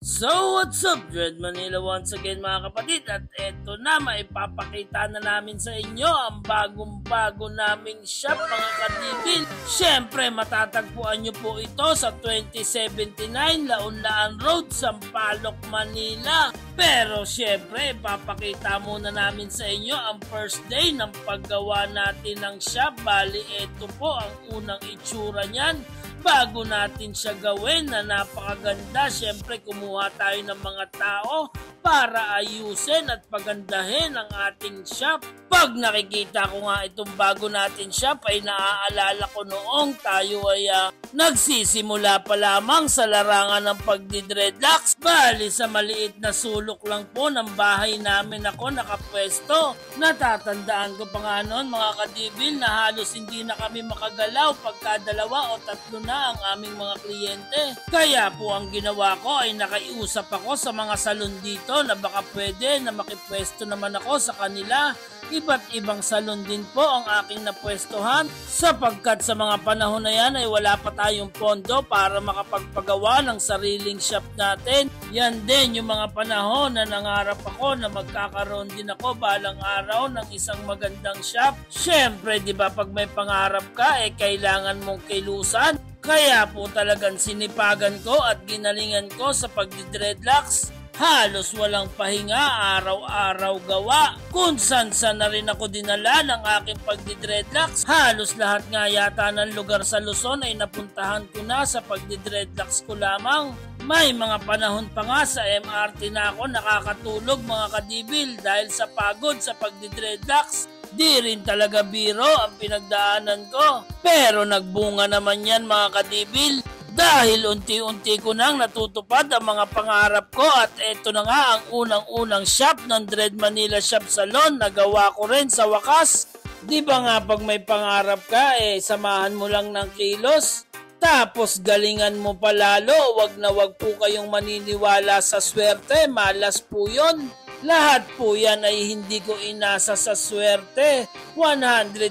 So what's up, Dread Manila once again mga kapatid, at eto na, maipapakita na namin sa inyo ang bagong-bago naming shop mga kadibin. Siyempre matatagpuan nyo po ito sa 2079 Launlaan Road, Sampaloc, Manila. Pero siyempre ipapakita muna namin sa inyo ang first day ng paggawa natin ng shop. Bali eto po ang unang itsura niyan bago natin siya gawin na napakaganda. Siyempre kumuha tayo ng mga tao para ayusin at pagandahin ang ating shop. Pag nakikita ko nga itong bago natin shop ay naaalala ko noong tayo ay nagsisimula pa lamang sa larangan ng pagdidreadlocks. Bali sa maliit na sulok lang po ng bahay namin ako nakapwesto. Natatandaan ko pa nga noon mga kadibil na halos hindi na kami makagalaw pagka 2 o 3 na ang aming mga kliyente. Kaya po ang ginawa ko ay nakaiusap ako sa mga salon dito na baka pwede na makipwesto naman ako sa kanila. Iba't ibang salon din po ang aking napwestohan sapagkat sa mga panahon na yan ay wala pa tayong pondo para makapagpagawa ng sariling shop natin. Yan din yung mga panahon na nangarap ako na magkakaroon din ako balang araw ng isang magandang shop. Siyempre di ba pag may pangarap ka kailangan mong kilusan. Kaya po talagang sinipagan ko at ginalingan ko sa pagdidreadlocks. Halos walang pahinga, araw-araw gawa. Kung san-san na rin ako dinala ng aking pagdidreadlocks. Halos lahat nga yata ng lugar sa Luzon ay napuntahan ko na sa pagdidreadlocks ko lamang. May mga panahon pa nga sa MRT na ako nakakatulog mga kadibil dahil sa pagod sa pagdidreadlocks. Di rin talaga biro ang pinagdaanan ko. Pero nagbunga naman yan mga kadibil. Dahil unti-unti ko nang natutupad ang mga pangarap ko at eto na nga ang unang-unang shop ng Dread Manila Shop Salon na gawa ko rin sa wakas. Di ba nga pag may pangarap ka samahan mo lang ng kilos. Tapos galingan mo palalo, wag na wag po kayong maniniwala sa swerte, malas po yun. Lahat po yan ay hindi ko inasa sa swerte, 100%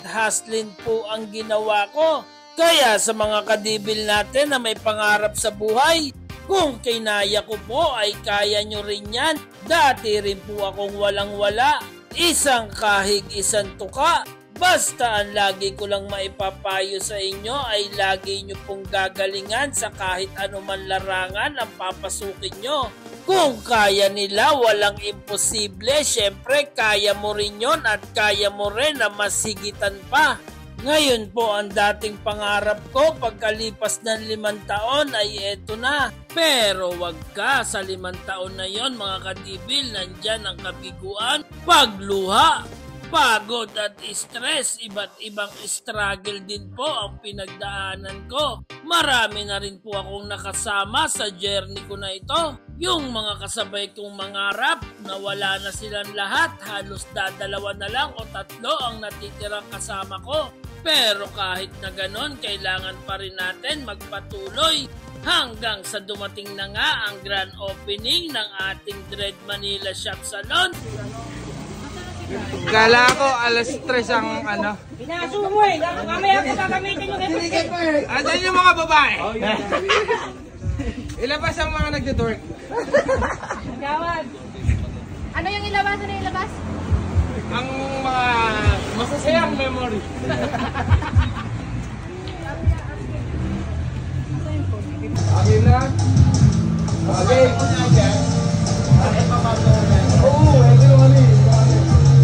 hustling po ang ginawa ko. Kaya sa mga kadibil natin na may pangarap sa buhay, kung kinaya ko po ay kaya nyo rin yan. Dati rin po akong walang-wala, isang kahig isang tuka. Basta ang lagi ko lang maipapayo sa inyo ay lagi nyo pong gagalingan sa kahit anuman larangan ang papasukin nyo. Kung kaya nila, walang imposible. Syempre, kaya mo rin yon at kaya mo rin na masigitan pa. Ngayon po ang dating pangarap ko pagkalipas ng 5 taon ay eto na. Pero wag ka sa 5 taon na yon mga kadibil, nandyan ang kabiguan, pagluha, pagod at stress. Iba't ibang struggle din po ang pinagdaanan ko. Marami na rin po akong nakasama sa journey ko na ito. Yung mga kasabay kong mangarap na wala na silang lahat, halos dadalawa na lang o 3 ang natitirang kasama ko. Pero kahit na ganon, kailangan pa rin natin magpatuloy hanggang sa dumating na nga ang grand opening ng ating Dread Manila Shop Salon. Kala ko alas 3 ang ano. Pinaso mo mamaya ko gagamitin yung effort. Asan yung mga babae? Ilabas ang mga nagdidork. Gawad. Ano yung ilabas? Ano yung ilabas? Ang mga masasayang memory. Amin na. Okay. Oo, ito yung mali.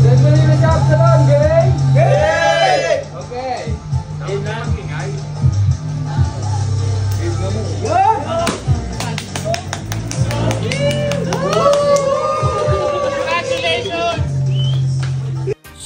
Dread Manila Shop Salon, gay? Gay! Okay. Ingay.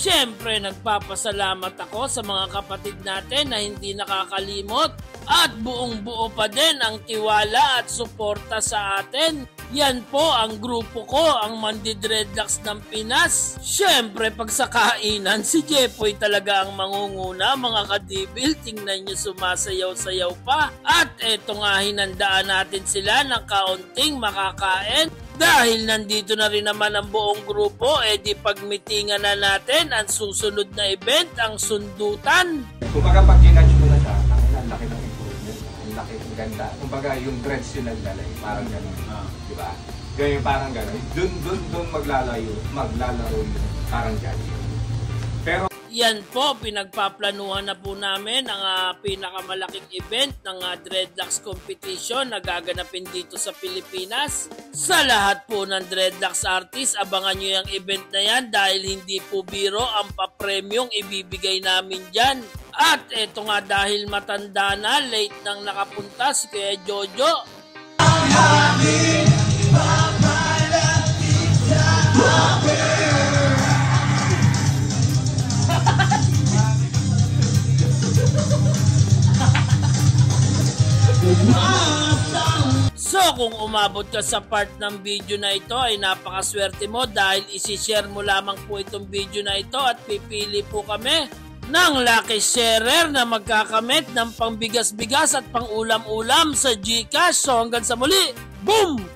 Siyempre nagpapasalamat ako sa mga kapatid natin na hindi nakakalimot at buong-buo pa din ang tiwala at suporta sa atin. Yan po ang grupo ko, ang Mandidreadlocks ng Pinas. Siyempre pag sa kainan, si Jepoy talaga ang mangunguna mga kadibil. Tingnan nyo sumasayaw-sayaw pa. At eto nga hinandaan natin sila ng kaunting makakain. Dahil nandito na rin naman ang buong grupo, di pagmitingan na natin ang susunod na event, ang sundutan. Kumbaga pag ginudge mo na siya, ang laki ng improvement, ang laki ng ganda. Kumbaga yung dreads yung naglalay, parang gano'n. Di ba? Ganyan, parang gano'n. Doon maglalaro yun. Parang dyan. Pero yan po, pinagpaplanuhan na po namin ang pinakamalaking event ng Dreadlocks competition na gaganapin dito sa Pilipinas. Sa lahat po ng Dreadlocks artists, abangan nyo yung event na yan dahil hindi po biro ang papremyong ibibigay namin dyan. At eto nga, dahil matanda na, late nang nakapunta si Kuya Jojo. So kung umabot ka sa part ng video na ito ay napakaswerte mo dahil isishare mo lamang po itong video na ito at pipili po kami ng lucky sharer na magkakamit ng pangbigas-bigas at pangulam-ulam sa GCash. So hanggang sa muli, boom!